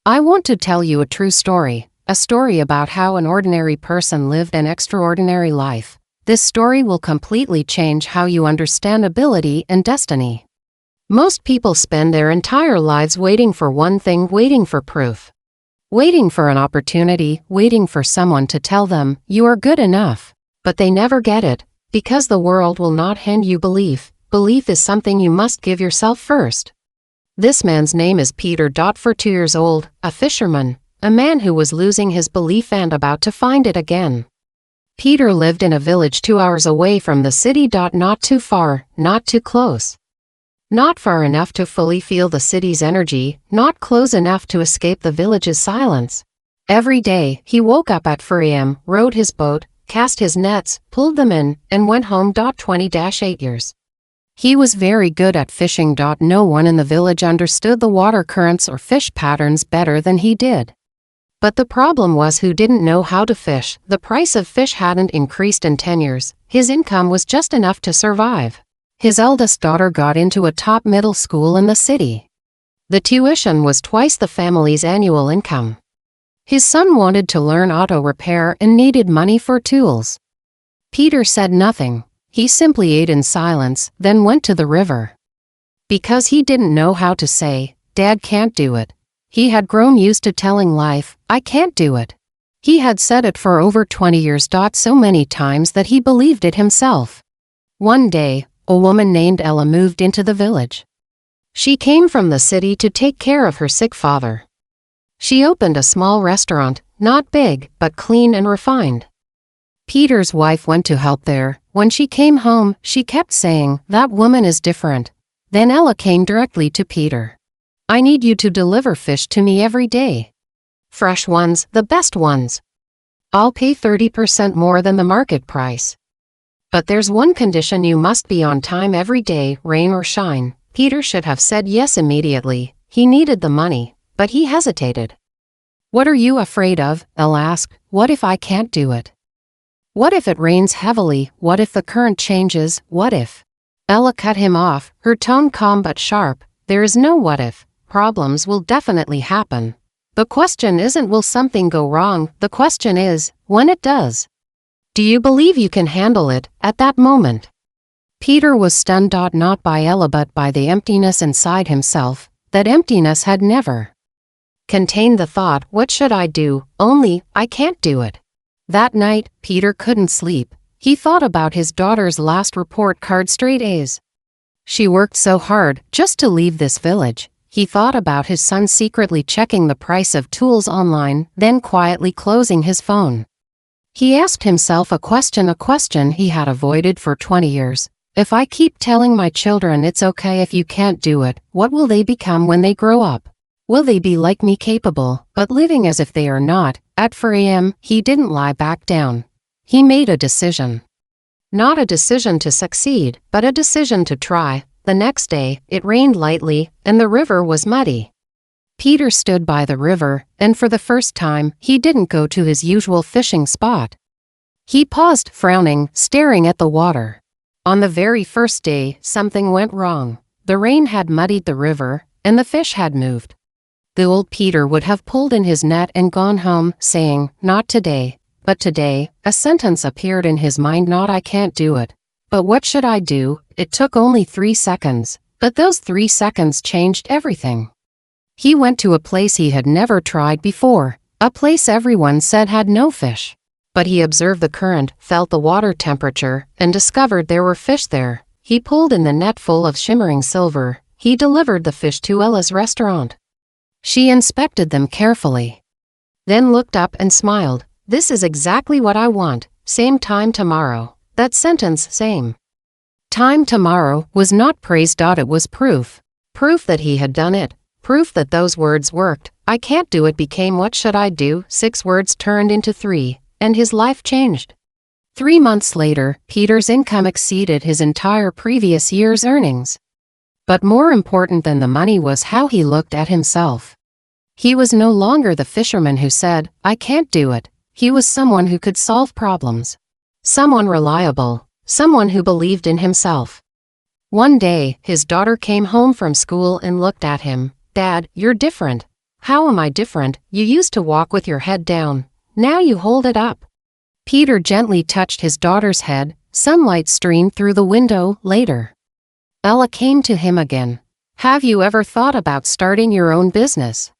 I want to tell you a true story, a story about how an ordinary person lived an extraordinary life. This story will completely change how you understand ability and destiny. Most people spend their entire lives waiting for one thing, waiting for proof. Waiting for an opportunity, waiting for someone to tell them, you are good enough. But they never get it, because the world will not hand you belief. Belief is something you must give yourself first. This man's name is Peter. 2 years old, a fisherman, a man who was losing his belief and about to find it again. Peter lived in a village 2 hours away from the city. Not too far, not too close. Not far enough to fully feel the city's energy, not close enough to escape the village's silence. Every day, he woke up at 4 a.m., rowed his boat, cast his nets, pulled them in, and went home. 20-8 years. He was very good at fishing. No one in the village understood the water currents or fish patterns better than he did. But the problem was who didn't know how to fish. The price of fish hadn't increased in 10 years. His income was just enough to survive. His eldest daughter got into a top middle school in the city. The tuition was twice the family's annual income. His son wanted to learn auto repair and needed money for tools. Peter said nothing. He simply ate in silence, then went to the river. Because he didn't know how to say, "Dad can't do it." He had grown used to telling life, "I can't do it." He had said it for over 20 years. So many times that he believed it himself. One day, a woman named Ella moved into the village. She came from the city to take care of her sick father. She opened a small restaurant, not big, but clean and refined. Peter's wife went to help there. When she came home, she kept saying, "That woman is different." Then Ella came directly to Peter. "I need you to deliver fish to me every day. Fresh ones, the best ones. I'll pay 30% more than the market price. But there's one condition: you must be on time every day, rain or shine." Peter should have said yes immediately. He needed the money, but he hesitated. "What are you afraid of?" Ella asked. "What if I can't do it? What if it rains heavily? What if the current changes? What if?" Ella cut him off, her tone calm but sharp. "There is no what if. Problems will definitely happen. The question isn't will something go wrong, the question is, when it does. Do you believe you can handle it at that moment?" Peter was stunned. Not by Ella but by the emptiness inside himself. That emptiness had never contained the thought, "What should I do?" Only, "I can't do it." That night, Peter couldn't sleep. He thought about his daughter's last report card, straight A's. She worked so hard just to leave this village. He thought about his son secretly checking the price of tools online, then quietly closing his phone. He asked himself a question he had avoided for 20 years. If I keep telling my children it's okay if you can't do it, what will they become when they grow up? Will they be like me, capable, but living as if they are not? At 4 a.m., he didn't lie back down. He made a decision. Not a decision to succeed, but a decision to try. The next day, it rained lightly, and the river was muddy. Peter stood by the river, and for the first time, he didn't go to his usual fishing spot. He paused, frowning, staring at the water. On the very first day, something went wrong. The rain had muddied the river, and the fish had moved. The old Peter would have pulled in his net and gone home, saying, "Not today." But today, a sentence appeared in his mind: "Not I can't do it. But what should I do?" It took only 3 seconds, but those 3 seconds changed everything. He went to a place he had never tried before, a place everyone said had no fish. But he observed the current, felt the water temperature, and discovered there were fish there. He pulled in the net full of shimmering silver. He delivered the fish to Ella's restaurant. She inspected them carefully, then looked up and smiled. "This is exactly what I want. Same time tomorrow." That sentence, "same time tomorrow," was not praise. It was proof. Proof that he had done it. Proof that those words worked. "I can't do it" became "what should I do?" 6 words turned into 3, and his life changed. 3 months later, Peter's income exceeded his entire previous year's earnings. But more important than the money was how he looked at himself. He was no longer the fisherman who said, "I can't do it." He was someone who could solve problems. Someone reliable. Someone who believed in himself. One day, his daughter came home from school and looked at him. "Dad, you're different." How am I different? You used to walk with your head down. Now you hold it up. Peter gently touched his daughter's head. Sunlight streamed through the window. Later, Ella came to him again. Have you ever thought about starting your own business?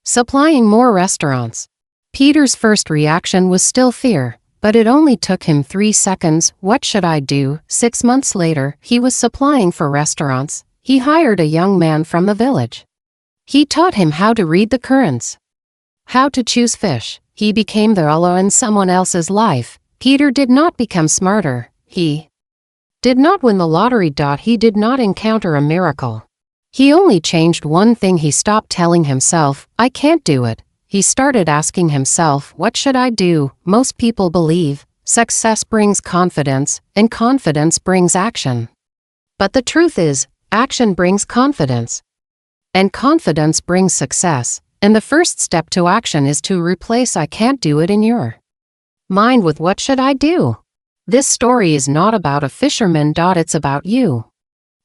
Supplying more restaurants. Peter's first reaction was still fear, but it only took him 3 seconds. What should I do? 6 months later, he was supplying for restaurants. He hired a young man from the village. He taught him how to read the currents, how to choose fish. He became the Ella in someone else's life. Peter did not become smarter. He did not win the lottery. He did not encounter a miracle. He only changed one thing. He stopped telling himself, I can't do it. He started asking himself, what should I do? Most people believe success brings confidence, and confidence brings action. But the truth is, action brings confidence, and confidence brings success. And the first step to action is to replace I can't do it in your mind with what should I do? This story is not about a fisherman. It's about you.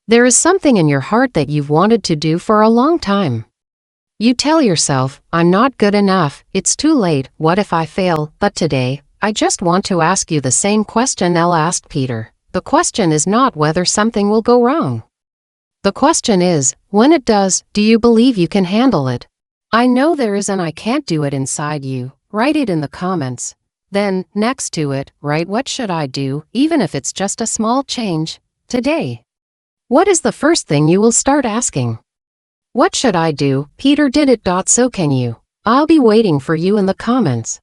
There is something in your heart that you've wanted to do for a long time. You tell yourself, I'm not good enough, it's too late, what if I fail? But today, I just want to ask you the same question Ella asked Peter. The question is not whether something will go wrong. The question is, when it does, do you believe you can handle it? I know there is an I can't do it inside you. Write it in the comments. Then, next to it, write what should I do, even if it's just a small change. Today, what is the first thing you will start asking? What should I do? Peter did it. So can you. I'll be waiting for you in the comments.